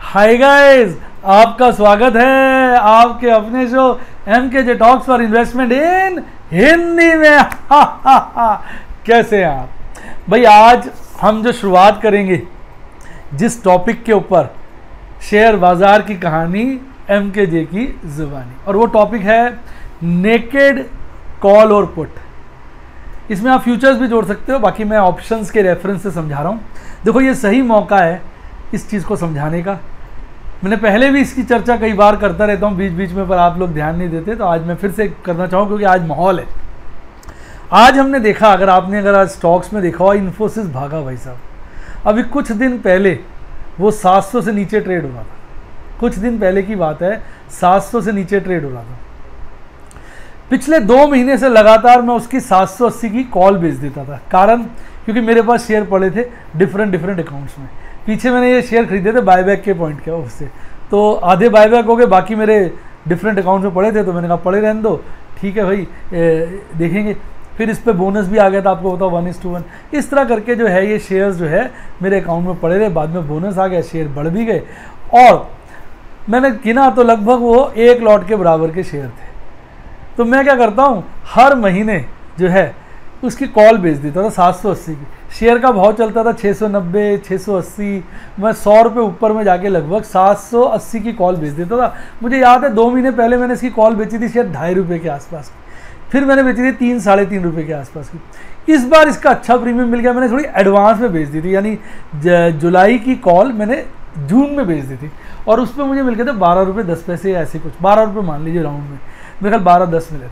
Hi guys, आपका स्वागत है आपके अपने show MKJ talks for investment इन हिंदी में। कैसे हैं आप भाई? आज हम जो शुरुआत करेंगे जिस टॉपिक के ऊपर, शेयर बाजार की कहानी MKJ की जुबानी, और वो टॉपिक है नेकेड कॉल और पुट। इसमें आप फ्यूचर्स भी जोड़ सकते हो, बाकी मैं ऑप्शंस के रेफरेंस से समझा रहा हूँ। देखो, ये सही मौका है इस चीज़ को समझाने का। मैंने पहले भी इसकी चर्चा कई बार करता रहता हूँ बीच बीच में, पर आप लोग ध्यान नहीं देते, तो आज मैं फिर से करना चाहूँ क्योंकि आज माहौल है। आज हमने देखा, अगर आज स्टॉक्स में देखा हुआ, इन्फोसिस भागा भाई साहब। अभी कुछ दिन पहले वो 700 से नीचे ट्रेड हो रहा था। कुछ दिन पहले की बात है, 700 से नीचे ट्रेड हो रहा था। पिछले 2 महीने से लगातार मैं उसकी 780 की कॉल बेच देता था। कारण, क्योंकि मेरे पास शेयर पड़े थे डिफरेंट अकाउंट्स में। पीछे मैंने ये शेयर खरीदे थे बायबैक के पॉइंट के उससे, तो आधे बायबैक हो गए, बाकी मेरे डिफरेंट अकाउंट में पड़े थे। तो मैंने कहा पड़े रहने दो, ठीक है भाई, देखेंगे। फिर इस पर बोनस भी आ गया था, आपको बताओ 1:1। इस तरह करके जो है ये शेयर्स जो है मेरे अकाउंट में पड़े रहे। बाद में बोनस आ गया, शेयर बढ़ भी गए, और मैंने गिना तो लगभग वो 1 लॉट के बराबर के शेयर थे। तो मैं क्या करता हूँ, हर महीने जो है उसकी कॉल बेच देता था 780 की। शेयर का भाव चलता था 690, 680। मैं 100 रुपये ऊपर में जाके लगभग 780 की कॉल बेच देता था। मुझे याद है 2 महीने पहले मैंने इसकी कॉल बेची थी शायद 2.5 रुपये के आसपास की। फिर मैंने बेची थी 3, 3.5 रुपये के आसपास की। इस बार इसका अच्छा प्रीमियम मिल गया। मैंने थोड़ी एडवांस में बेच दी थी, यानी जुलाई की कॉल मैंने जून में बेच दी थी, और उस पर मुझे मिल गए थे 12 रुपये 10 पैसे या ऐसे कुछ, 12 रुपये मान लीजिए राउंड में। मेरे ख्याल 12-10 मिले थे,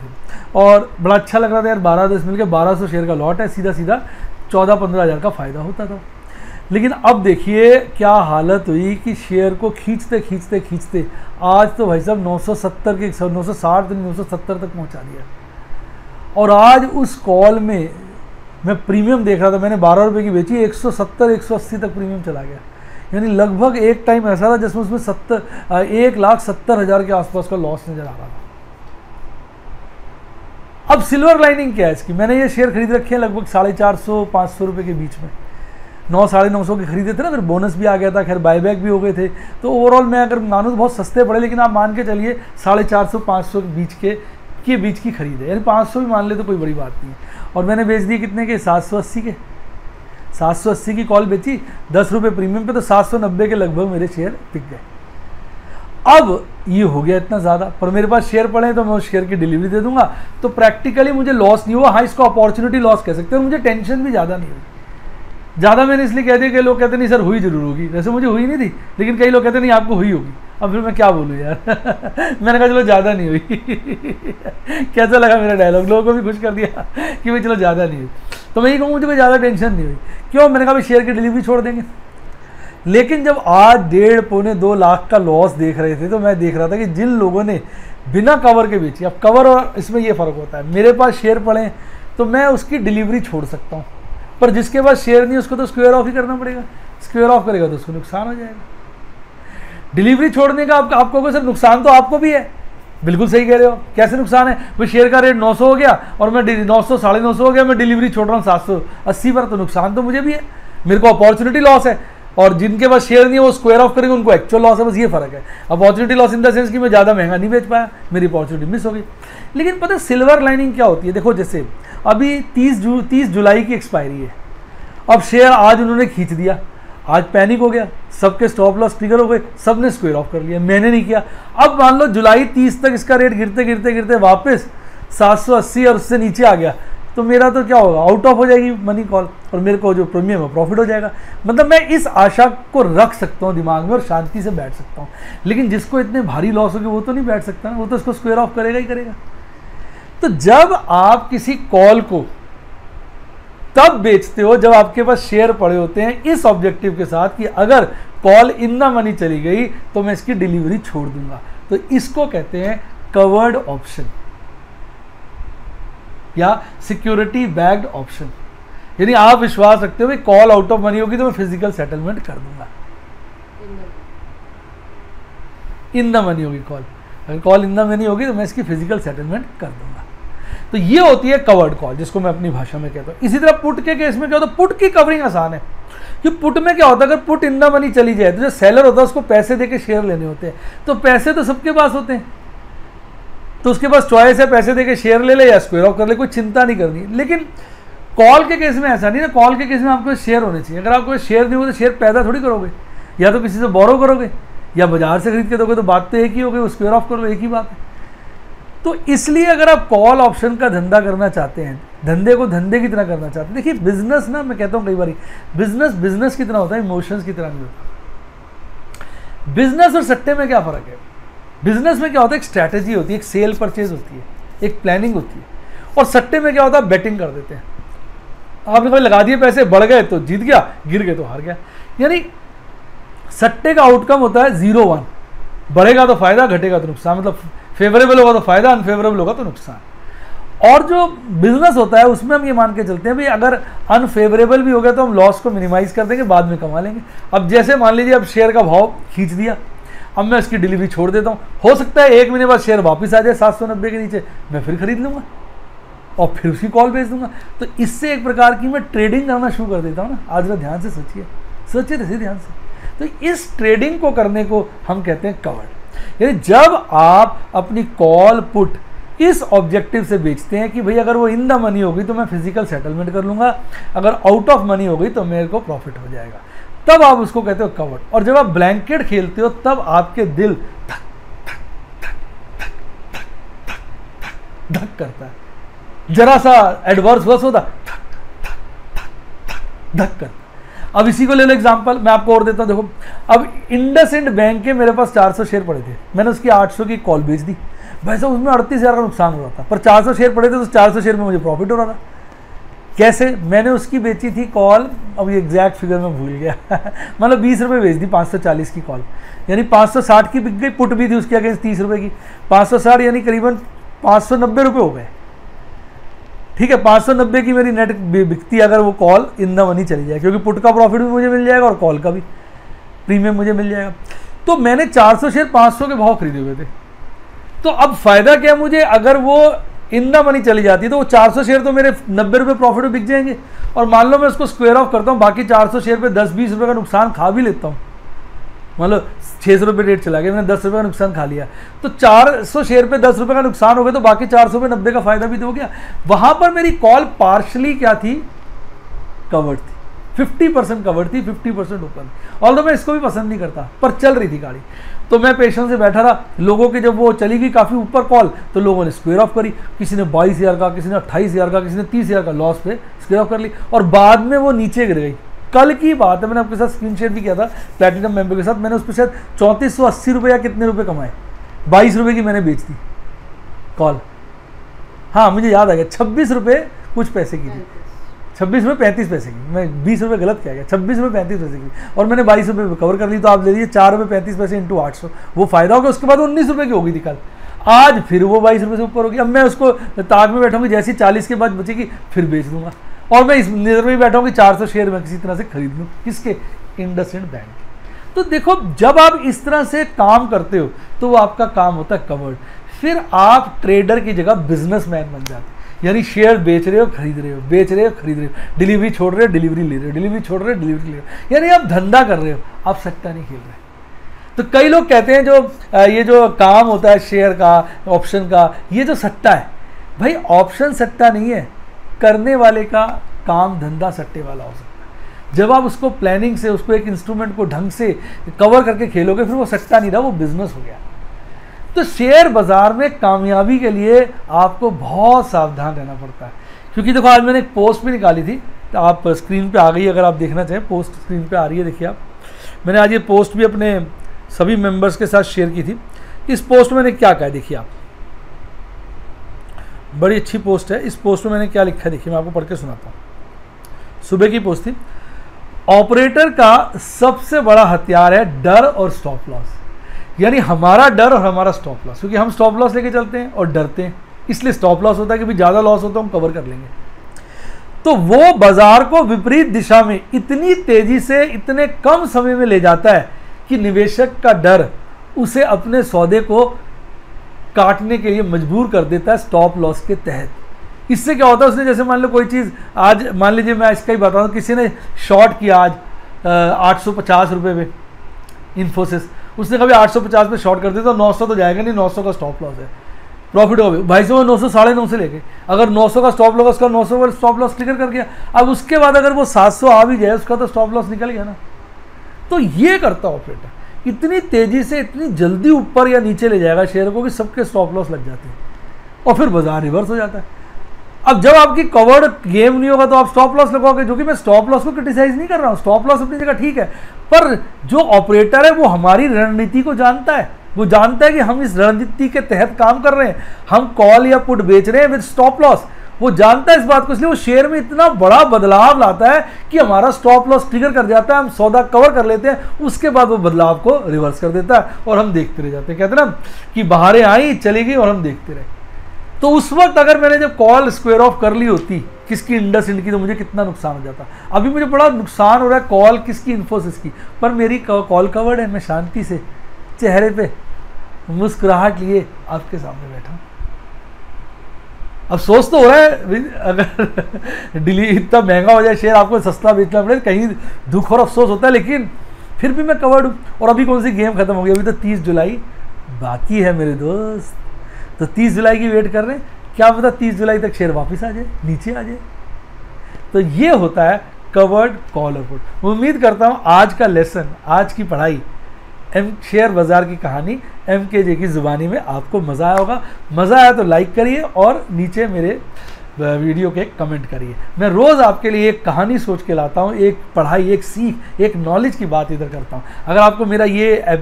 और बड़ा अच्छा लग रहा था यार। 12-10 मिल के 1200 शेयर का लॉट है, सीधा 14-15 हज़ार का फ़ायदा होता था। लेकिन अब देखिए क्या हालत हुई कि शेयर को खींचते आज तो भाई साहब 970 के 960 970 तक पहुंचा दिया। और आज उस कॉल में मैं प्रीमियम देख रहा था, मैंने 12 रुपये की बेची, 170-180 तक प्रीमियम चला गया। यानी लगभग एक टाइम ऐसा था जिसमें उसमें 1,70,000 के आसपास का लॉस नज़र आ रहा था। अब सिल्वर लाइनिंग क्या है इसकी? मैंने ये शेयर खरीद रखे हैं लगभग 450-500 रुपये के बीच में। 900-950 के खरीदे थे ना, फिर बोनस भी आ गया था, खैर बायबैक भी हो गए थे। तो ओवरऑल मैं अगर मानूँ तो बहुत सस्ते पड़े, लेकिन आप मान के चलिए 450-500 के बीच की खरीद है, यानी 500 भी मान ले तो कोई बड़ी बात नहीं है। और मैंने बेच दिए कितने के? 780 के। 780 की कॉल बेची 10 रुपये प्रीमियम पे, तो 790 के लगभग मेरे शेयर बिक गए। अब ये हो गया इतना ज़्यादा, पर मेरे पास शेयर पड़े हैं तो मैं उस शेयर की डिलीवरी दे दूंगा, तो प्रैक्टिकली मुझे लॉस नहीं हुआ। हाँ, इसको अपॉर्चुनिटी लॉस कह सकते हैं। मुझे टेंशन भी ज़्यादा नहीं हुई। ज़्यादा मैंने इसलिए कह दिया कि लोग कहते नहीं सर हुई जरूर होगी, वैसे मुझे हुई नहीं थी, लेकिन कई लोग कहते नहीं आपको हुई होगी। अब फिर मैं क्या बोलूँ यार। मैंने कहा चलो ज़्यादा नहीं हुई। कैसा लगा मेरा डायलॉग? लोगों को भी खुश कर दिया कि भाई चलो ज़्यादा नहीं हुई। तो मैं ये कहूँ मुझे कोई ज़्यादा टेंशन नहीं हुई। क्यों? मैंने कहा भाई शेयर की डिलीवरी छोड़ देंगे। लेकिन जब आज 1.5-2 लाख का लॉस देख रहे थे, तो मैं देख रहा था कि जिन लोगों ने बिना कवर के बेची, अब कवर और इसमें ये फ़र्क होता है, मेरे पास शेयर पड़े हैं तो मैं उसकी डिलीवरी छोड़ सकता हूँ, पर जिसके पास शेयर नहीं उसको तो स्क्वायर ऑफ ही करना पड़ेगा। स्क्वायर ऑफ करेगा तो उसको नुकसान हो जाएगा। डिलीवरी छोड़ने का आपको सर नुकसान तो आपको भी है। बिल्कुल सही कह रहे हो। कैसे नुकसान है भाई? शेयर का रेट 900 हो गया और मैं 900 950 हो गया, मैं डिलीवरी छोड़ रहा हूँ 780 पर, तो नुकसान तो मुझे भी है। मेरे को अपॉर्चुनिटी लॉस है, और जिनके पास शेयर नहीं है वो स्क्वायर ऑफ करेंगे, उनको एक्चुअल लॉस है। बस ये फर्क है। Opportunity loss in the sense कि मैं ज़्यादा महंगा नहीं बेच पाया, मेरी अपॉर्चुनिटी मिस हो गई। लेकिन पता है सिल्वर लाइनिंग क्या होती है? देखो, जैसे अभी 30 जुलाई की एक्सपायरी है। अब शेयर आज उन्होंने खींच दिया, आज पैनिक हो गया, सबके स्टॉप लॉस ट्रिगर हो गए, सबने स्क्वायर ऑफ कर लिया, मैंने नहीं किया। अब मान लो जुलाई 30 तक इसका रेट गिरते वापस 780 और उससे नीचे आ गया, तो मेरा तो क्या होगा? आउट ऑफ हो जाएगी मनी कॉल, और मेरे को जो प्रीमियम है प्रॉफिट हो जाएगा। मतलब मैं इस आशा को रख सकता हूँ दिमाग में और शांति से बैठ सकता हूँ। लेकिन जिसको इतने भारी लॉस होगी वो तो नहीं बैठ सकता, वो तो इसको स्क्वायर ऑफ करेगा ही करेगा। तो जब आप किसी कॉल को तब बेचते हो जब आपके पास शेयर पड़े होते हैं, इस ऑब्जेक्टिव के साथ कि अगर कॉल इन द मनी चली गई तो मैं इसकी डिलीवरी छोड़ दूंगा। तो इसको कहते हैं कवर्ड ऑप्शन या सिक्योरिटी बैग्ड ऑप्शन। यानी आप विश्वास रखते हो कि कॉल आउट ऑफ मनी होगी तो मैं फिजिकल सेटलमेंट कर दूंगा। इन द मनी होगी कॉल, अगर कॉल इन द मनी होगी तो मैं इसकी फिजिकल सेटलमेंट कर दूंगा। तो ये होती है कवर्ड कॉल, जिसको मैं अपनी भाषा में कहता हूँ। इसी तरह पुट के केस में क्या होता है? पुट की कवरिंग आसान है। कि पुट में क्या होता है, अगर पुट इन द मनी चली जाए तो जो सेलर होता है उसको पैसे देके शेयर लेने होते हैं, तो पैसे तो सबके पास होते हैं, तो उसके पास चॉइस है पैसे देके शेयर ले ले या स्क्वायर ऑफ कर ले, कोई चिंता नहीं करनी। लेकिन कॉल के केस में ऐसा नहीं ना, कॉल के केस में आपको शेयर होने चाहिए। अगर आपको शेयर नहीं हो तो शेयर पैदा थोड़ी करोगे, या तो किसी से बोरो करोगे या बाजार से खरीद के दोगे, तो बात तो एक ही हो गई, स्क्वायर ऑफ कर लो, एक ही बात है। तो इसलिए अगर आप कॉल ऑप्शन का धंधा करना चाहते हैं, धंधे को धंधे की तरह करना चाहते हैं, देखिए बिजनेस ना, मैं कहता हूँ कई बार बिजनेस की तरह होता है, इमोशंस की तरह नहीं होता। बिजनेस और सट्टे में क्या फ़र्क है? बिजनेस में क्या होता है, एक स्ट्रैटेजी होती है, एक सेल परचेज होती है, एक प्लानिंग होती है, और सट्टे में क्या होता है, बेटिंग कर देते हैं। आपने कभी लगा दिए पैसे, बढ़ गए तो जीत गया, गिर गए तो हार गया। यानी सट्टे का आउटकम होता है 0-1, बढ़ेगा तो फायदा, घटेगा तो नुकसान, मतलब फेवरेबल होगा तो फायदा, अनफेवरेबल होगा तो नुकसान। और जो बिजनेस होता है उसमें हम ये मान के चलते हैं भाई अगर अनफेवरेबल भी हो गया तो हम लॉस को मिनिमाइज कर देंगे, बाद में कमा लेंगे। अब जैसे मान लीजिए अब शेयर का भाव खींच दिया, अब मैं इसकी डिलीवरी छोड़ देता हूँ, हो सकता है 1 महीने बाद शेयर वापस आ जाए 790 के नीचे, मैं फिर खरीद लूँगा और फिर उसकी कॉल भेज दूंगा। तो इससे एक प्रकार की मैं ट्रेडिंग करना शुरू कर देता हूँ ना। आज जरा ध्यान से सोचिए तो ध्यान से। तो इस ट्रेडिंग को करने को हम कहते हैं कवर्ड। यानी जब आप अपनी कॉल पुट इस ऑब्जेक्टिव से बेचते हैं कि भाई अगर वो इन द मनी हो गई तो मैं फिजिकल सेटलमेंट कर लूँगा, अगर आउट ऑफ मनी हो गई तो मेरे को प्रॉफिट हो जाएगा, तब आप उसको कहते हो कवर्ड। और जब आप ब्लैंकेट खेलते हो तब आपके दिल धक धक धक धक धक धक धक करता है, जरा सा एडवर्स वर्स होता धक धक धक धक धक करता। अब इसी को ले लो एग्जांपल, मैं आपको और देता हूँ। देखो अब इंडसइंड बैंक के मेरे पास 400 शेयर पड़े थे, मैंने उसकी 800 की कॉल बेच दी। भाई साहब उसमें 38,000 का नुकसान हो रहा था, पर 400 शेयर पड़े थे तो 400 शेयर में मुझे प्रॉफिट हो रहा था। कैसे? मैंने उसकी बेची थी कॉल, अब ये एग्जैक्ट फिगर में भूल गया मतलब 20 रुपये बेच दी 540 की कॉल, यानी 560 की बिक गई। पुट भी थी उसके अगेंस्ट 30 रुपये की, 560 यानी करीबन 590 रुपये हो गए। ठीक है, 590 की मेरी नेट बिकती अगर वो कॉल इन द मनी चली जाए, क्योंकि पुट का प्रॉफिट भी मुझे मिल जाएगा और कॉल का भी प्रीमियम मुझे मिल जाएगा। तो मैंने 400 शेयर 500 के भाव खरीदे हुए थे। तो अब फायदा क्या मुझे, अगर वो इन द मनी चली जाती तो वो 400 शेयर तो मेरे 90 रुपये प्रॉफिट में बिक जाएंगे। और मान लो मैं उसको स्क्वायर ऑफ करता हूँ, बाकी 400 शेयर पे 10-20 रुपये का नुकसान खा भी लेता हूँ, मतलब 600 रुपये रेट चला गया, मैंने 10 रुपये का नुकसान खा लिया, तो 400 शेयर पे 10 रुपये का नुकसान हो गया, तो बाकी 400 पे 90 का फायदा भी तो हो गया। वहां पर मेरी कॉल पार्शली क्या थी, कवर्ड थी, 50% कवर्ड थी, 50% ओपन। ऑल्दो मैं इसको भी पसंद नहीं करता, पर चल रही थी गाड़ी, तो मैं पेशेंस से बैठा रहा। लोगों की जब वो चली गई काफ़ी ऊपर कॉल, तो लोगों ने स्क्वायर ऑफ करी, किसी ने 22,000 का, किसी ने 28,000 का, किसी ने 30,000 का लॉस पे स्क्वायर ऑफ कर ली, और बाद में वो नीचे गिर गई। कल की बात है, मैंने आपके साथ स्क्रीन शेयर भी किया था प्लैटिनम मेंबर के साथ, मैंने उस पर शायद 3480 रुपये या कितने रुपए कमाए, 22 रुपये की मैंने बेच दी कॉल। हाँ मुझे याद आ गया, 26 रुपये कुछ पैसे की थी, 26 रुपये 35 पैसे की, मैं 20 रुपये गलत क्या गया, 26 रुपये 35 पैसे की, और मैंने 22 रुपये कवर कर ली। तो आप ले लीजिए 4 रुपये 35 पैसे इंटू 800, वो फायदा हो गया। उसके बाद 19 रुपये की हो गई थी कल, आज फिर वो 22 रुपये से ऊपर होगी। अब मैं उसको ताक में बैठाऊंगी, जैसी 40 के बाद बचेगी फिर बेच दूंगा, और मैं इस नजर में बैठा हूँ कि 400 शेयर मैं किसी तरह से खरीद लूँ, किसके, इंडसइंड बैंक। तो देखो जब आप इस तरह से काम करते हो तो वो आपका काम होता है कवर्ड। फिर आप ट्रेडर की जगह बिजनेसमैन बन जाते हैं, यानी शेयर बेच रहे हो खरीद रहे हो, बेच रहे हो खरीद रहे हो, डिलीवरी छोड़ रहे हो डिलीवरी ले रहे हो, डिलीवरी छोड़ रहे हो डिलीवरी ले रहे हो, यानी आप धंधा कर रहे हो, आप सट्टा नहीं खेल रहे। तो कई लोग कहते हैं जो ये जो काम होता है शेयर का, ऑप्शन का, ये जो सट्टा है, भाई ऑप्शन सट्टा नहीं है, करने वाले का काम धंधा सट्टे वाला हो सकता है। जब आप उसको प्लानिंग से, उसको एक इंस्ट्रूमेंट को ढंग से कवर करके खेलोगे, फिर वो सट्टा नहीं रहा, वो बिजनेस हो गया। तो शेयर बाजार में कामयाबी के लिए आपको बहुत सावधान रहना पड़ता है, क्योंकि देखो आज मैंने एक पोस्ट भी निकाली थी, तो आप स्क्रीन पे आ गई, अगर आप देखना चाहें पोस्ट स्क्रीन पे आ रही है, देखिए आप। मैंने आज ये पोस्ट भी अपने सभी मेंबर्स के साथ शेयर की थी। इस पोस्ट में मैंने क्या कहा है, देखिए आप, बड़ी अच्छी पोस्ट है। इस पोस्ट में मैंने क्या लिखा है, देखिए मैं आपको पढ़ के सुनाता हूँ। सुबह की पोस्ट थी, ऑपरेटर का सबसे बड़ा हथियार है डर और स्टॉप लॉस, यानी हमारा डर और हमारा स्टॉप लॉस, क्योंकि हम स्टॉप लॉस लेके चलते हैं और डरते हैं, इसलिए स्टॉप लॉस होता है कि भाई ज़्यादा लॉस होता है हम कवर कर लेंगे। तो वो बाजार को विपरीत दिशा में इतनी तेजी से इतने कम समय में ले जाता है कि निवेशक का डर उसे अपने सौदे को काटने के लिए मजबूर कर देता है स्टॉप लॉस के तहत। इससे क्या होता है, उसने जैसे मान लो कोई चीज़ आज, मान लीजिए मैं इसका ही बता दूं, किसी ने शॉर्ट किया आज 850 रुपये पे इन्फोसिस, उसने कभी 850 पे शॉर्ट कर दिया तो 900 तो जाएगा नहीं, 900 का स्टॉप लॉस है, प्रॉफिट हो गया भाई साहब 900 9.5 से लेके, अगर 900 का स्टॉप लॉस, उसका 900 का स्टॉप लॉस क्लियर कर गया, अब उसके बाद अगर वो 700 आ भी जाए उसका तो स्टॉप लॉस निकल गया ना। तो ये करता ऑपरेटर, इतनी तेजी से इतनी जल्दी ऊपर या नीचे ले जाएगा शेयर को कि सबके स्टॉप लॉस लग जाते हैं और फिर बाजार रिवर्स हो जाता है। अब जब आपकी कवर्ड गेम नहीं होगा तो आप स्टॉप लॉस लगाओगे, जो कि मैं स्टॉप लॉस को क्रिटिसाइज नहीं कर रहा हूँ, स्टॉप लॉस अपनी जगह ठीक है, पर जो ऑपरेटर है वो हमारी रणनीति को जानता है, वो जानता है कि हम इस रणनीति के तहत काम कर रहे हैं, हम कॉल या पुट बेच रहे हैं विद स्टॉप लॉस, वो जानता है इस बात को, इसलिए वो शेयर में इतना बड़ा बदलाव लाता है कि हमारा स्टॉप लॉस ट्रिगर कर जाता है, हम सौदा कवर कर लेते हैं, उसके बाद वो बदलाव को रिवर्स कर देता है और हम देखते रह जाते हैं। कहते हैं ना कि बाहरें आई चली गई और हम देखते रहे। तो उस वक्त अगर मैंने जब कॉल स्क्वायर ऑफ कर ली होती किसकी, इंडस इंड की, तो मुझे कितना नुकसान हो जाता। अभी मुझे बड़ा नुकसान हो रहा है कॉल किसकी, इन्फोसिस की, पर मेरी कॉल कवर्ड है, मैं शांति से चेहरे पे मुस्कुराहट लिए आपके सामने बैठा हूं। अब सोच तो हो रहा है अगर दिल्ली इतना महंगा हो जाए शेयर, आपको सस्ता बेचना पड़े, कहीं दुख और अफसोस होता है, लेकिन फिर भी मैं कवर्ड हूँ। और अभी कौन सी गेम खत्म हो गई, अभी तो 30 जुलाई बाकी है मेरे दोस्त, तो 30 जुलाई की वेट कर रहे हैं, क्या पता 30 जुलाई तक शेयर वापस आ जाए, नीचे आ जाए। तो ये होता है कवर्ड कॉल और पुट। उम्मीद करता हूँ आज का लेसन, आज की पढ़ाई, शेयर बाजार की कहानी MKJ की ज़ुबानी में आपको मज़ा आया होगा। मज़ा आया तो लाइक करिए और नीचे मेरे वीडियो के कमेंट करिए। मैं रोज़ आपके लिए एक कहानी सोच के लाता हूँ, एक पढ़ाई, एक सीख, एक नॉलेज की बात इधर करता हूँ। अगर आपको मेरा ये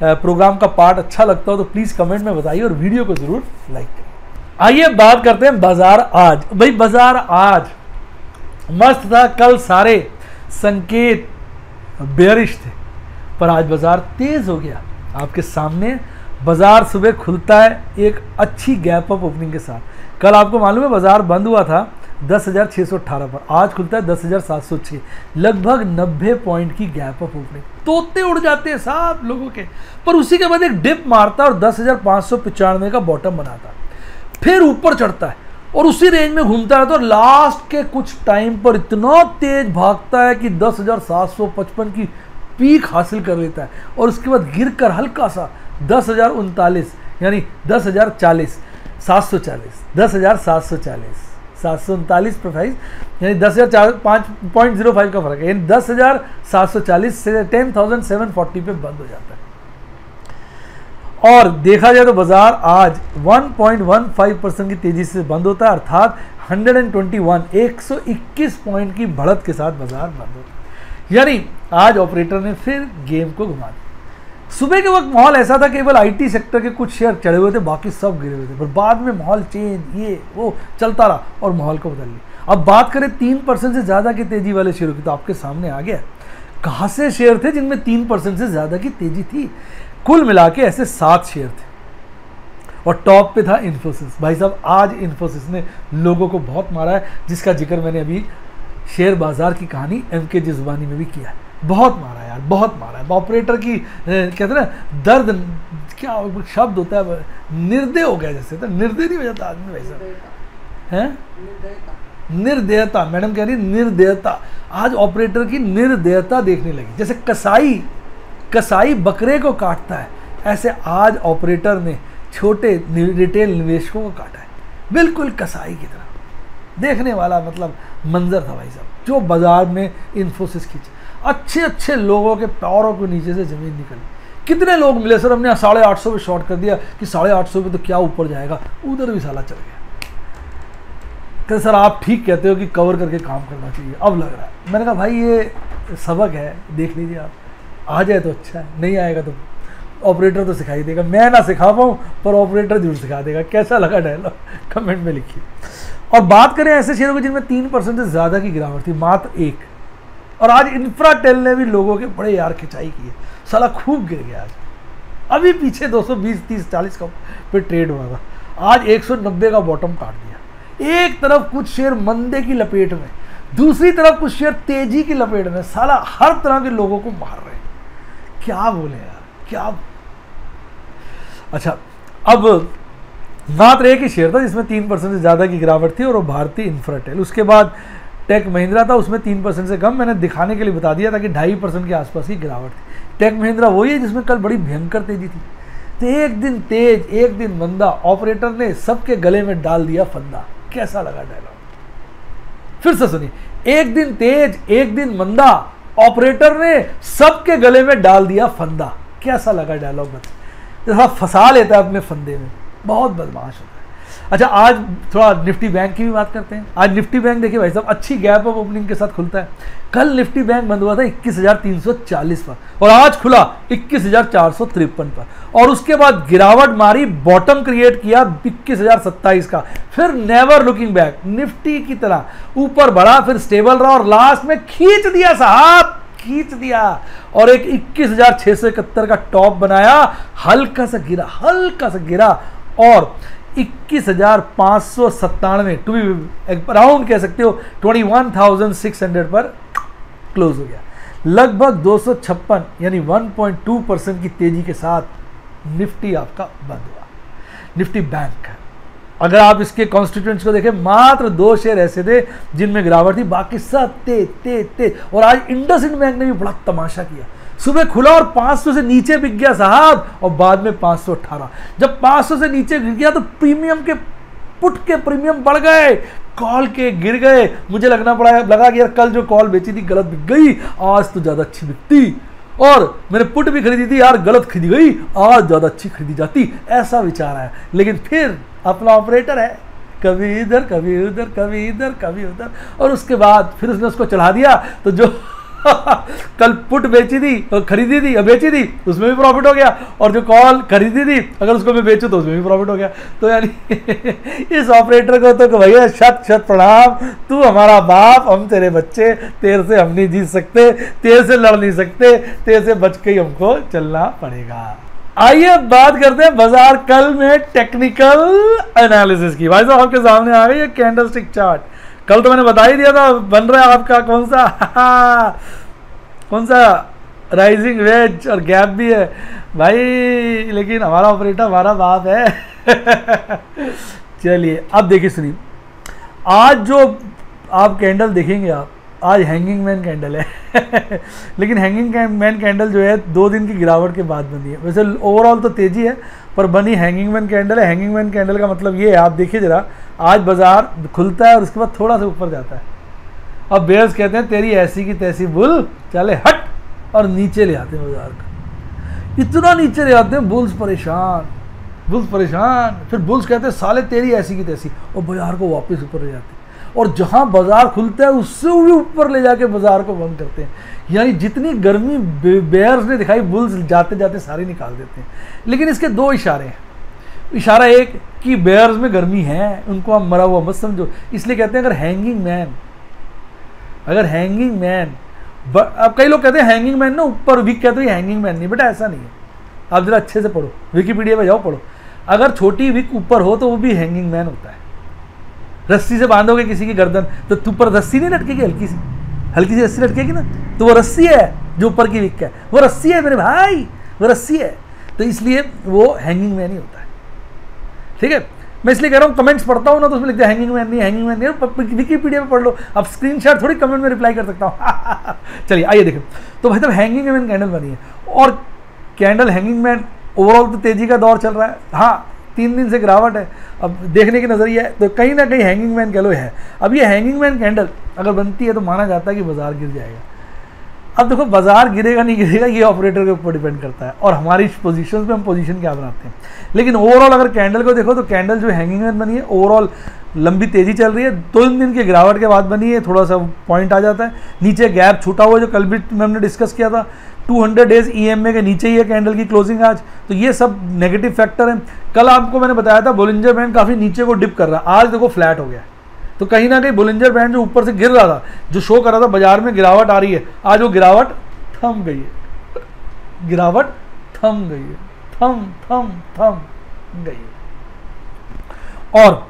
प्रोग्राम का पार्ट अच्छा लगता हो तो प्लीज़ कमेंट में बताइए और वीडियो को ज़रूर लाइक करिए। आइए बात करते हैं बाजार आज। भाई बाजार आज मस्त था, कल सारे संकेत बेयरिश थे, पर आज बाजार तेज हो गया। आपके सामने बाजार सुबह खुलता है एक अच्छी गैप अप ओपनिंग के साथ। कल आपको मालूम है बाजार बंद हुआ था 10,618 पर, आज खुलता है 10,706, लगभग 90 पॉइंट की गैप अप ओपनिंग। तोते उड़ जाते हैं साहब लोगों के, पर उसी के बाद एक डिप मारता है और 10,595 का बॉटम बनाता है, फिर ऊपर चढ़ता है और उसी रेंज में घूमता है, तो लास्ट के कुछ टाइम पर इतना तेज भागता है कि 10,755 की पीक हासिल कर लेता है और उसके बाद गिरकर हल्का सा 10,039 यानी 10,040 740 10,740 739 प्रोफाइस यानी 10,005.05 का फर्क है, यानी 10,740 से 10,740 पे बंद हो जाता है। और देखा जाए तो बाजार आज 1.15% की तेजी से बंद होता है, अर्थात 121 पॉइंट की बढ़त के साथ बाजार बंद होता है। यानी आज ऑपरेटर ने फिर गेम को घुमा दिया। सुबह के वक्त माहौल ऐसा था, केवल IT सेक्टर के कुछ शेयर चढ़े हुए थे, बाकी सब गिरे हुए थे, पर बाद में माहौल चेंज ये वो चलता रहा और माहौल को बदल लिया। अब बात करें 3% से ज़्यादा की तेजी वाले शेयरों की, तो आपके सामने आ गया कहाँ से शेयर थे जिनमें 3% से ज़्यादा की तेजी थी। कुल मिला के ऐसे 7 शेयर थे और टॉप पे था इन्फोसिस। भाई साहब आज इन्फोसिस ने लोगों को बहुत मारा है, जिसका जिक्र मैंने अभी शेयर बाजार की कहानी MKJ ज़ुबानी में भी किया है। बहुत मारा है यार, बहुत मारा है। ऑपरेटर की कहते हैं ना दर्द, क्या शब्द होता है, निर्दय हो गया जैसे, तो निर्दय नहीं हो जाता आदमी भाई साहब, हैं निर्दयता। मैडम कह रही निर्दयता, आज ऑपरेटर की निर्दयता देखने लगी। जैसे कसाई बकरे को काटता है, ऐसे आज ऑपरेटर ने छोटे रिटेल निवेशकों को काटा है, बिल्कुल कसाई की तरह। देखने वाला मतलब मंजर था भाई साहब, जो बाजार में इन्फोसिस खींचे, अच्छे लोगों के पैरों को नीचे से जमीन निकली। कितने लोग मिले सर, हमने 850 पे शॉर्ट कर दिया कि 850 पे तो क्या ऊपर जाएगा, उधर भी साला चल गया। कहते सर आप ठीक कहते हो कि कवर करके काम करना चाहिए, अब लग रहा है। मैंने कहा भाई ये सबक है, देख लीजिए आप, आ जाए तो अच्छा है, नहीं आएगा तो ऑपरेटर तो सिखाई देगा। मैं ना सिखा पाऊँ पर ऑपरेटर जरूर सिखा देगा। कैसा लगा डायलॉग कमेंट में लिखिए। और बात करें ऐसे शेयरों की जिनमें 3% से ज़्यादा की गिरावट थी, मात्र 1, और आज इंफ्राटेल ने भी लोगों के बड़े यार खिंचाई की है, साला खूब गिर गया आज। अभी पीछे 220, 30, 40 का पे ट्रेड हुआ था, आज 190 का बॉटम काट दिया। एक तरफ कुछ शेयर मंदे की लपेट में, दूसरी तरफ कुछ शेयर तेजी की लपेट में, साला हर तरह के लोगों को मार रहे हैं। क्या बोले यार, क्या। अच्छा, अब मात्र एक ही शेयर था जिसमें 3% से ज़्यादा की गिरावट थी और वो भारतीय इंफ्राटेल। उसके बाद टेक महिंद्रा था, उसमें 3% से कम, मैंने दिखाने के लिए बता दिया था कि 2.5% के आसपास की गिरावट थी। टेक महिंद्रा वही है जिसमें कल बड़ी भयंकर तेजी थी। तो एक दिन तेज एक दिन मंदा, ऑपरेटर ने सबके गले में डाल दिया फंदा। कैसा लगा डायलॉग? फिर से सुनिए, एक दिन तेज एक दिन मंदा, ऑपरेटर ने सबके गले में डाल दिया फंदा। कैसा लगा डायलॉग? बता, फंसा लेता है अपने फंदे में, बहुत बदमाश होता है। अच्छा, आज थोड़ा निफ्टी बैंक की भी बात करते हैं। आज निफ्टी बैंक देखिए भाई साहब, अच्छी गैप अप ओपनिंग के साथ खुलता है। कल निफ्टी बैंक बंद हुआ था 21,340 पर और आज खुला 21,453 पर, और उसके बाद गिरावट मारी, बॉटम क्रिएट किया 21,027 का, फिर नेवर लुकिंग बैक निफ्टी की तरह ऊपर बढ़ा, फिर स्टेबल रहा और लास्ट में खींच दिया साहब, खींच दिया और एक 21,671 का टॉप बनाया। हल्का सा गिरा और 21,597 टू बी अराउंड कह सकते हो 21,600 पर क्लोज हो गया। लगभग 256 यानी 1.2% की तेजी के साथ निफ्टी आपका बंद हुआ। निफ्टी बैंक, अगर आप इसके कॉन्स्टिट्यूएंट्स को देखें, मात्र 2 शेयर ऐसे थे जिनमें गिरावट थी, बाकी सब तेज। और आज इंडसइंड बैंक ने भी बड़ा तमाशा किया। सुबह खुला और 500 से नीचे बिक गया साहब, और बाद में 518। जब 500 से नीचे गिर गया तो प्रीमियम के पुट के प्रीमियम बढ़ गए, कॉल के गिर गए। मुझे लगा कि यार कल जो कॉल बेची थी गलत बिक गई, आज तो ज्यादा अच्छी बिकती, और मैंने पुट भी खरीदी थी यार, गलत खरीदी गई, आज ज्यादा अच्छी खरीदी जाती, ऐसा विचार है। लेकिन फिर अपना ऑपरेटर है, कभी इधर कभी उधर, कभी इधर कभी उधर, और उसके बाद फिर उसने उसको चढ़ा दिया। तो जो कल पुट बेची थी और खरीदी थी, बेची थी, उसमें भी प्रॉफिट हो गया, और जो कॉल खरीदी थी अगर उसको मैं बेचूं तो उसमें भी प्रॉफिट हो गया। तो यानी इस ऑपरेटर को तो भैया शत प्रणाम, तू हमारा बाप, हम तेरे बच्चे, तेरे से हम नहीं जीत सकते, तेरे से लड़ नहीं सकते, तेरे से बच के ही हमको चलना पड़ेगा। आइए बात करते हैं बाजार कल में टेक्निकल एनालिसिस की। भाई साहब आपके सामने आ गई है कैंडलस्टिक चार्ट। कल तो मैंने बता ही दिया था बन रहा है आपका कौन सा राइजिंग वेज और गैप भी है भाई, लेकिन हमारा ऑपरेटर हमारा बाप है। चलिए अब देखिए सुनिए, आज जो आप कैंडल देखेंगे, आप आज हैंगिंग मैन कैंडल है लेकिन हैंगिंग मैन कैंडल जो है 2 दिन की गिरावट के बाद बनी है। वैसे ओवरऑल तो तेजी है पर बनी हैंगिंग मैन कैंडल है। हैंगिंग मैन कैंडल का मतलब ये है, आप देखिए जरा, आज बाजार खुलता है और उसके बाद थोड़ा सा ऊपर जाता है। अब बेयर्स कहते हैं तेरी ऐसी की तैसी बुल, चले हट, और नीचे ले आते हैं बाजार को, इतना नीचे ले आते हैं, बुल्स परेशान। फिर बुल्स कहते हैं साले तेरी ऐसी की तैसी, और बाजार को वापस ऊपर ले जाते हैं, और जहां बाजार खुलता है उससे भी ऊपर ले जाके बाजार को बंद करते हैं। यानी जितनी गर्मी बेयर्स ने दिखाई, बुल्स जाते जाते सारी निकाल देते हैं। लेकिन इसके 2 इशारे हैं। इशारा एक कि बेयर्स में गर्मी है, उनको आप मरा हुआ मत समझो, इसलिए कहते हैं अगर हैंगिंग मैन अब कई लोग कहते हैं हैंगिंग मैन ना ऊपर, वीक कहते हैं हैंगिंग मैन नहीं, बेटा ऐसा नहीं है। आप जरा अच्छे से पढ़ो, विकिपीडिया पे जाओ पढ़ो। अगर छोटी विक ऊपर हो तो वो भी हैंगिंग मैन होता है। रस्सी से बांधोगे किसी की गर्दन तो ऊपर रस्सी नहीं लटकेगी, हल्की सी रस्सी लटकेगी ना, तो वो रस्सी है जो ऊपर की विक है, वो रस्सी है मेरे भाई, वो रस्सी है। तो इसलिए वो हैंगिंग मैन ही होता है। ठीक है, मैं इसलिए कह रहा हूँ, कमेंट्स पढ़ता हूँ ना तो उसमें लिखते हैं हैंगिंग मैन नहीं, विकिपीडिया में पढ़ लो। अब स्क्रीनशॉट थोड़ी कमेंट में रिप्लाई कर सकता हूँ। चलिए आइए देखें, तो भाई साहब हैंगिंग मैन कैंडल बनी है, और कैंडल हैंगिंग मैन ओवरऑल तो तेजी का दौर चल रहा है। हाँ 3 दिन से गिरावट है, अब देखने की नजरिया है तो कहीं ना कहीं हैंगिंग मैन कह लो है। अब ये हैंगिंग मैन कैंडल अगर बनती है तो माना जाता है कि बाजार गिर जाएगा। अब देखो बाजार गिरेगा नहीं गिरेगा ये ऑपरेटर के ऊपर डिपेंड करता है, और हमारी पोजीशन पे हम पोजीशन क्या बनाते हैं। लेकिन ओवरऑल अगर कैंडल को देखो तो कैंडल जो हैंगिंग मैन बनी है ओवरऑल लंबी तेजी चल रही है, 2 दिन की गिरावट के बाद बनी है, थोड़ा सा पॉइंट आ जाता है, नीचे गैप छूटा हुआ जो कल भी हमने डिस्कस किया था, 200 डेज EMA के नीचे ही है कैंडल की क्लोजिंग आज। तो ये सब नेगेटिव फैक्टर हैं। कल आपको मैंने बताया था बोलिंजर बैंड काफ़ी नीचे को डिप कर रहा है, आज देखो फ्लैट हो गया। तो कहीं ना कहीं बोलिंजर बैंड जो ऊपर से गिर रहा था, जो शो कर रहा था बाजार में गिरावट आ रही है, आज वो गिरावट थम गई है, थम गई है। और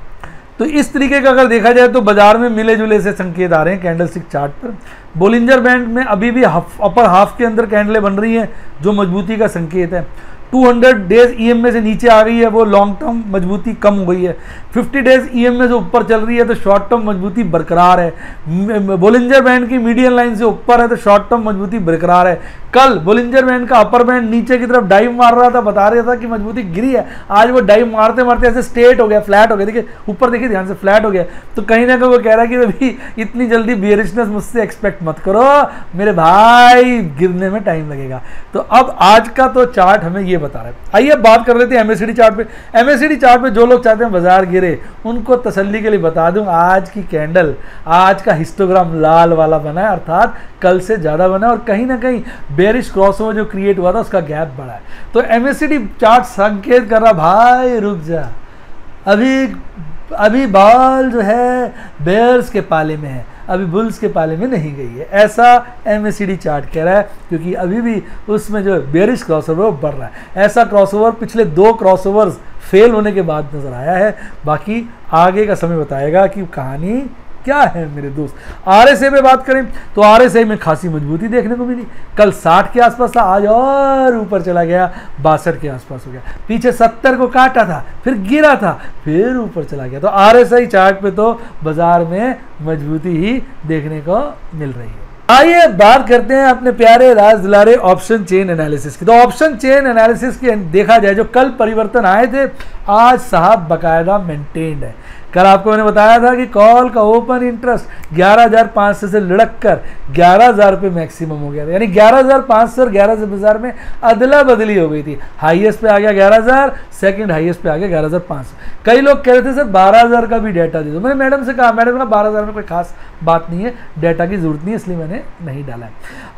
तो इस तरीके का अगर देखा जाए तो बाजार में मिले जुले से संकेत आ रहे हैं कैंडलस्टिक चार्ट पर। बोलिंजर बैंड में अभी भी अपर हाफ के अंदर कैंडलें बन रही हैं जो मजबूती का संकेत है। 200 डेज ईएमए से नीचे आ गई है, वो लॉन्ग टर्म मजबूती कम हो गई है। 50 डेज ईएमए से ऊपर चल रही है तो शॉर्ट टर्म मजबूती बरकरार है। बोलिंजर बैंड की मीडियन लाइन से ऊपर है तो शॉर्ट टर्म मजबूती बरकरार है। कल बोलिंजर बैंड का अपर बैंड नीचे की तरफ डाइव मार रहा था, बता रहा था कि मजबूती गिरी है। आज वो डाइव मारते मारते ऐसे स्ट्रेट हो गया, फ्लैट हो गया, देखिए ऊपर देखिए ध्यान से, फ्लैट हो गया। तो कहीं ना कहीं वो कह रहा है कि अभी इतनी जल्दी बियरिशनेस मुझसे एक्सपेक्ट मत करो मेरे भाई, गिरने में टाइम लगेगा। तो अब आज का तो चार्ट हमें ये बता रहा है। आइए बात कर लेते हैं एमएससीडी चार्ट पे। एमएससीडी चार्ट पे जो लोग चाहते हैं बाजार गिरे, उनको तसल्ली के लिए बता दूं, आज की कैंडल, आज का हिस्टोग्राम लाल वाला बना है, अर्थात कल से ज्यादा बना है और कहीं ना कहीं बेरिश क्रॉसओवर जो क्रिएट हुआ था उसका गैप बढ़ा है। तो एमएससीडी चार्ट संकेत कर रहा भाई रुक जा, अभी बॉल जो है बेयर्स के पाले में है, अभी बुल्स के पाले में नहीं गई है, ऐसा एमएससीडी चार्ट कह रहा है, क्योंकि अभी भी उसमें जो बेरिश क्रॉसओवर वो बढ़ रहा है। ऐसा क्रॉसओवर पिछले 2 क्रॉसओवर्स फेल होने के बाद नजर आया है। बाकी आगे का समय बताएगा कि कहानी क्या है मेरे दोस्त। आरएसआई पे बात करें तो आरएसआई में खासी मजबूती देखने को मिली। कल 60 के आसपास था, आज और ऊपर चला गया, 62 के आसपास हो गया। पीछे 70 को काटा था, फिर गिरा था, फिर ऊपर चला गया। तो आरएसआई चार्ट पे तो बाजार में मजबूती ही देखने को मिल रही है। आइए बात करते हैं अपने प्यारे राज दुलारे ऑप्शन चेन एनालिसिस की। तो ऑप्शन चेन एनालिसिस की देखा जाए, जो कल परिवर्तन आए थे, आज साहब बकायदा मेंटेन्ड है। कल आपको मैंने बताया था कि कॉल का ओपन इंटरेस्ट 11,500 से लुढ़क कर 11,000 पे मैक्सिमम हो गया था, यानी 11,500 और 11,000 में अदला बदली हो गई थी। हाईएस्ट पे आ गया 11,000, सेकंड हाईएस्ट पे आ गया 11,500। कई लोग कह रहे थे सर 12,000 का भी डाटा दे दो। मैंने मैडम से कहा, मैडम ने कहा 12,000 में कोई खास बात नहीं है, डाटा की जरूरत नहीं है, इसलिए मैंने नहीं डाला है।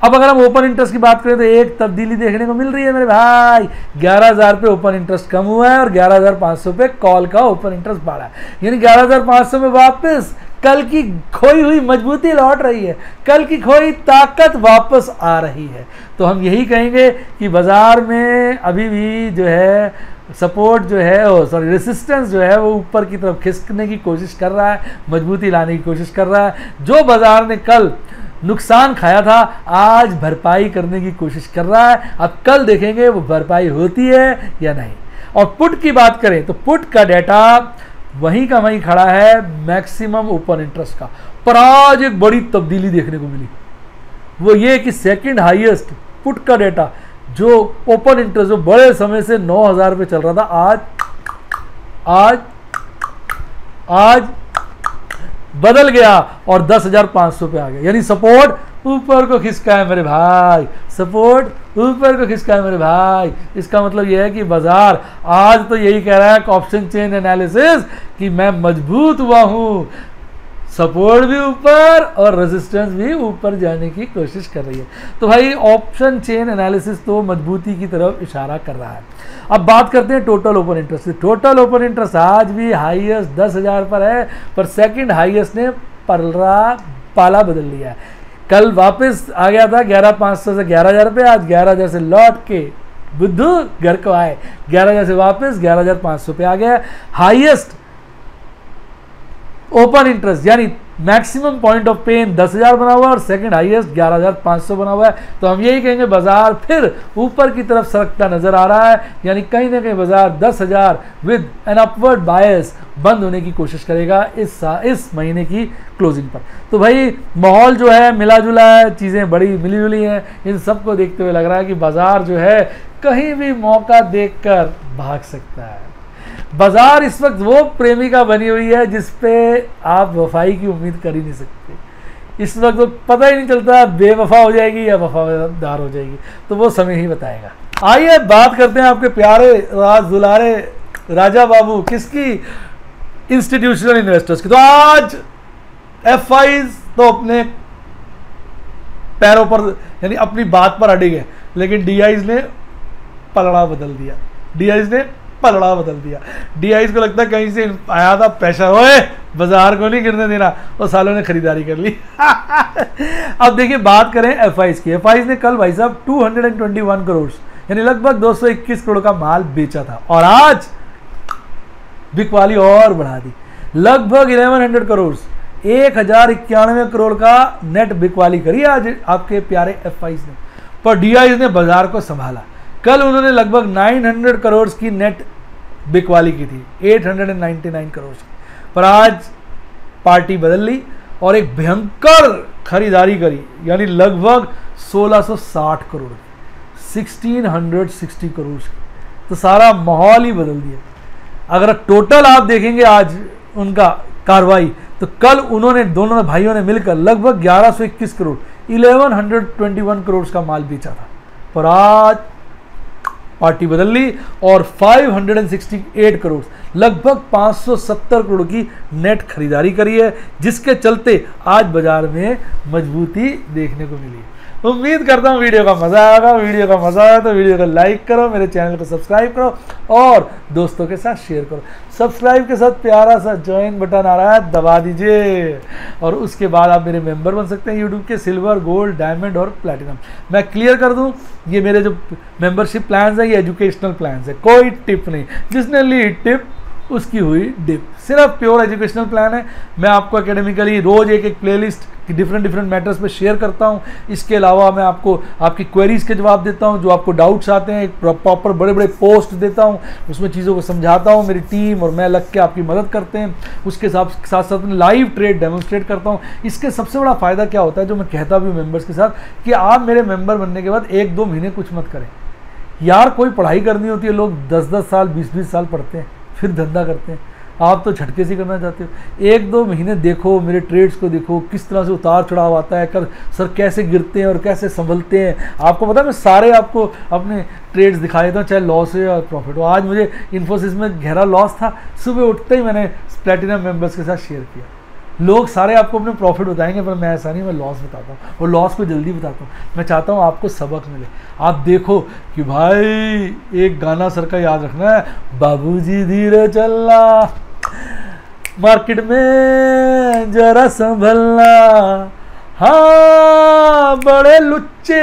अब अगर हम ओपन इंटरेस्ट की बात करें तो एक तब्दीली देखने को मिल रही है मेरे भाई, 11,000 पे ओपन इंटरेस्ट कम हुआ है और 11,500 पे कॉल का ओपन इंटरेस्ट बढ़ा है, यानी 11,500 में वापस कल की खोई हुई मजबूती लौट रही है, कल की खोई ताकत वापस आ रही है। तो हम यही कहेंगे कि बाजार में अभी भी जो है सपोर्ट जो है, सॉरी रेसिस्टेंस जो है वो ऊपर की तरफ खिसकने की कोशिश कर रहा है, मजबूती लाने की कोशिश कर रहा है। जो बाजार ने कल नुकसान खाया था, आज भरपाई करने की कोशिश कर रहा है। अब कल देखेंगे वो भरपाई होती है या नहीं। और पुट की बात करें तो पुट का डाटा वहीं का वहीं खड़ा है, मैक्सिमम ओपन इंटरेस्ट का। पर आज एक बड़ी तब्दीली देखने को मिली, वो ये कि सेकंड हाईएस्ट पुट का डाटा जो ओपन इंटरेस्ट जो बड़े समय से 9,000 पे चल रहा था, आज बदल गया और 10,500 पे आ गया, यानी सपोर्ट ऊपर को खिसका है मेरे भाई, सपोर्ट ऊपर को खिसका है मेरे भाई। इसका मतलब यह है कि बाजार आज तो यही कह रहा है ऑप्शन चेन एनालिसिस कि मैं मजबूत हुआ हूं, सपोर्ट भी ऊपर और रेजिस्टेंस भी ऊपर जाने की कोशिश कर रही है। तो भाई ऑप्शन चेन एनालिसिस तो मजबूती की तरफ इशारा कर रहा है। अब बात करते हैं total open interest. Total open interest आज भी हाईएस्ट 10,000 पर है, पर सेकंड हाईएस्ट ने पाला बदल लिया है। कल वापस आ गया था 11,500 से 11,000 पे, आज 11,000 से लौट के बुद्धू घर को आए, 11,000 से वापस 11,500 पे आ गया। हाईएस्ट ओपन इंटरेस्ट यानी मैक्सिमम पॉइंट ऑफ पेन 10,000 बना हुआ है और सेकंड हाईएस्ट 11,500 बना हुआ है। तो हम यही कहेंगे बाजार फिर ऊपर की तरफ सरकता नजर आ रहा है, यानी कहीं ना कहीं बाजार 10,000 विद एन अपवर्ड बायस बंद होने की कोशिश करेगा इस महीने की क्लोजिंग पर। तो भाई माहौल जो है मिला जुला है, चीज़ें बड़ी मिली जुली हैं, इन सबको देखते हुए लग रहा है कि बाजार जो है कहीं भी मौका देखकर भाग सकता है। बाजार इस वक्त वो प्रेमिका बनी हुई है जिसपे आप वफाई की उम्मीद कर ही नहीं सकते। इस वक्त तो पता ही नहीं चलता बेवफा हो जाएगी या वफादार हो जाएगी, तो वो समय ही बताएगा। आइए बात करते हैं आपके प्यारे राज दुलारे राजा बाबू, किसकी, इंस्टीट्यूशनल इन्वेस्टर्स की। तो आज एफआईज तो अपने पैरों पर यानी अपनी बात पर अड़े गए, लेकिन डीआईज ने पलड़ा बदल दिया। डीआईज को लगता है कहीं से आया था पैसा, ओए बाजार को नहीं गिरने देना, और सालों ने खरीदारी कर ली। अब देखिए बात करें एफआईज की। एफआईज ने कल भाई साहब 221 करोड़ यानी लगभग 221 करोड़ का माल बेचा था, और आज बिकवाली और बढ़ा दी, लगभग 1100 करोड़ 1091 करोड़ का नेट बिकवाली करी आज आपके प्यारे एफआईज ने। पर डीआईज ने बाजार को संभाला, कल उन्होंने लगभग 900 करोड़ की नेट बिकवाली की थी, 899 करोड़ की, पर आज पार्टी बदल ली और एक भयंकर खरीदारी करी, यानी लगभग 1660 करोड़, 1660 करोड़ की। तो सारा माहौल ही बदल दिया। अगर टोटल आप देखेंगे आज उनका कार्रवाई, तो कल उन्होंने, दोनों भाइयों ने मिलकर लगभग 1121 करोड़, 1121 करोड़ का माल बेचा था, पर आज पार्टी बदल ली और 568 करोड़, लगभग 570 करोड़ की नेट खरीदारी करी है, जिसके चलते आज बाजार में मजबूती देखने को मिली। उम्मीद करता हूँ वीडियो का मजा आएगा। वीडियो का मजा आया तो वीडियो को लाइक करो, मेरे चैनल को सब्सक्राइब करो और दोस्तों के साथ शेयर करो। सब्सक्राइब के साथ प्यारा सा ज्वाइन बटन आ रहा है, दबा दीजिए और उसके बाद आप मेरे मेंबर बन सकते हैं यूट्यूब के, सिल्वर, गोल्ड, डायमंड और प्लैटिनम। मैं क्लियर कर दूं, ये मेरे जो मेंबरशिप प्लान्स हैं ये एजुकेशनल प्लान्स है, कोई टिप नहीं। जिसने ली टिप उसकी हुई डिप, सिर्फ प्योर एजुकेशनल प्लान है। मैं आपको एकेडमिकली रोज एक प्लेलिस्ट डिफरेंट मैटर्स पे शेयर करता हूँ। इसके अलावा मैं आपको आपकी क्वेरीज के जवाब देता हूँ, जो आपको डाउट्स आते हैं, एक प्रॉपर बड़े पोस्ट देता हूँ, उसमें चीज़ों को समझाता हूँ। मेरी टीम और मैं लग के आपकी मदद करते हैं। उसके साथ लाइव ट्रेड डेमोन्स्ट्रेट करता हूँ। इसके सबसे बड़ा फ़ायदा क्या होता है, जो मैं कहता भी हूँ मेम्बर्स के साथ, कि आप मेरे मेम्बर बनने के बाद 1-2 महीने कुछ मत करें यार। कोई पढ़ाई करनी होती है, लोग 10-10 साल 20-20 साल पढ़ते हैं फिर धंधा करते हैं। आप तो झटके से करना चाहते हो। 1-2 महीने देखो, मेरे ट्रेड्स को देखो, किस तरह से उतार चढ़ाव आता है, सर कैसे गिरते हैं और कैसे संभलते हैं। आपको पता है मैं सारे आपको अपने ट्रेड्स दिखा देता हूँ, चाहे लॉस हो या प्रॉफिट हो। आज मुझे इन्फोसिस में गहरा लॉस था, सुबह उठते ही मैंने प्लैटिनम मेंबर्स के साथ शेयर किया। लोग सारे आपको अपने प्रॉफिट बताएंगे, पर मैं ऐसा नहीं, मैं लॉस बताता हूँ और लॉस को जल्दी बताता हूँ। मैं चाहता हूँ आपको सबक मिले। आप देखो कि भाई एक गाना सर का याद रखना है, बाबूजी धीरे चलना, मार्केट में जरा संभलना, हाँ बड़े लुच्चे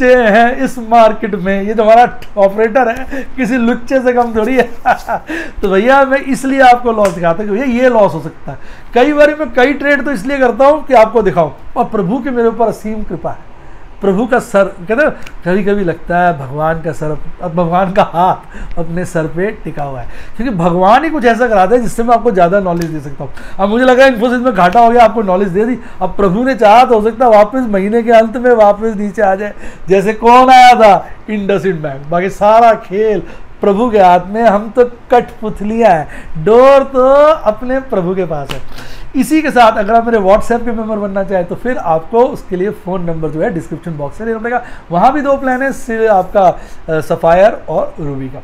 हैं इस मार्केट में। ये तो हमारा ऑपरेटर है, किसी लुच्चे से कम थोड़ी है। तो भैया मैं इसलिए आपको लॉस दिखाता हूँ कि भैया ये लॉस हो सकता है। कई बार मैं कई ट्रेड तो इसलिए करता हूँ कि आपको दिखाऊं, और प्रभु के मेरे ऊपर असीम कृपा है। प्रभु का सर, कहते कभी कभी लगता है भगवान का सर, भगवान का हाथ अपने सर पे टिका हुआ है, क्योंकि भगवान ही कुछ ऐसा कराता है जिससे मैं आपको ज़्यादा नॉलेज दे सकता हूँ। अब मुझे लगा इन्फोसिस में घाटा हो गया, आपको नॉलेज दे दी। अब प्रभु ने चाहा तो हो सकता है वापस महीने के अंत में वापस नीचे आ जाए, जैसे कौन आया था, इंडसइंड बैंक। बाकी सारा खेल प्रभु के हाथ में, हम तो कठपुतलियाँ हैं, डोर तो अपने प्रभु के पास है। इसी के साथ अगर आप मेरे व्हाट्सएप के मेंबर बनना चाहें तो फिर आपको उसके लिए फ़ोन नंबर जो है डिस्क्रिप्शन बॉक्स से लेना पड़ेगा। वहाँ भी 2 प्लान है, सिर्फ आपका सफ़ायर और रूबी का।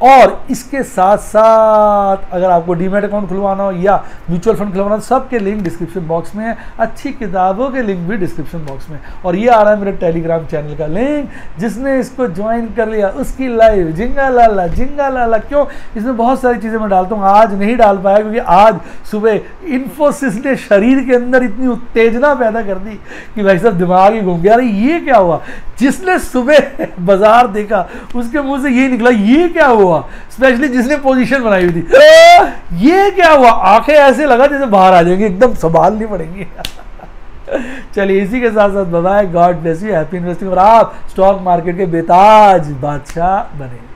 और इसके साथ साथ अगर आपको डीमैट अकाउंट खुलवाना हो या म्यूचुअल फंड खुलवाना हो, सबके लिंक डिस्क्रिप्शन बॉक्स में है। अच्छी किताबों के लिंक भी डिस्क्रिप्शन बॉक्स में। और ये आ रहा है मेरे टेलीग्राम चैनल का लिंक, जिसने इसको ज्वाइन कर लिया उसकी लाइव जिंगा लाला। क्यों, इसमें बहुत सारी चीज़ें मैं डालता हूँ। आज नहीं डाल पाया क्योंकि आज सुबह इन्फोसिस ने शरीर के अंदर इतनी उत्तेजना पैदा कर दी कि भाई साहब दिमाग ही घूम गया। अरे ये क्या हुआ, जिसने सुबह बाजार देखा उसके मुंह से ये निकला, ये क्या हुआ, स्पेशली जिसने पोजीशन बनाई हुई थी, ये क्या हुआ, आंखें ऐसे लगा जैसे बाहर आ जाएंगी, एकदम संभालनी पड़ेंगी। चलिए इसी के साथ साथ bye bye, God bless you, happy investing, और आप स्टॉक मार्केट के बेताज बादशाह बने।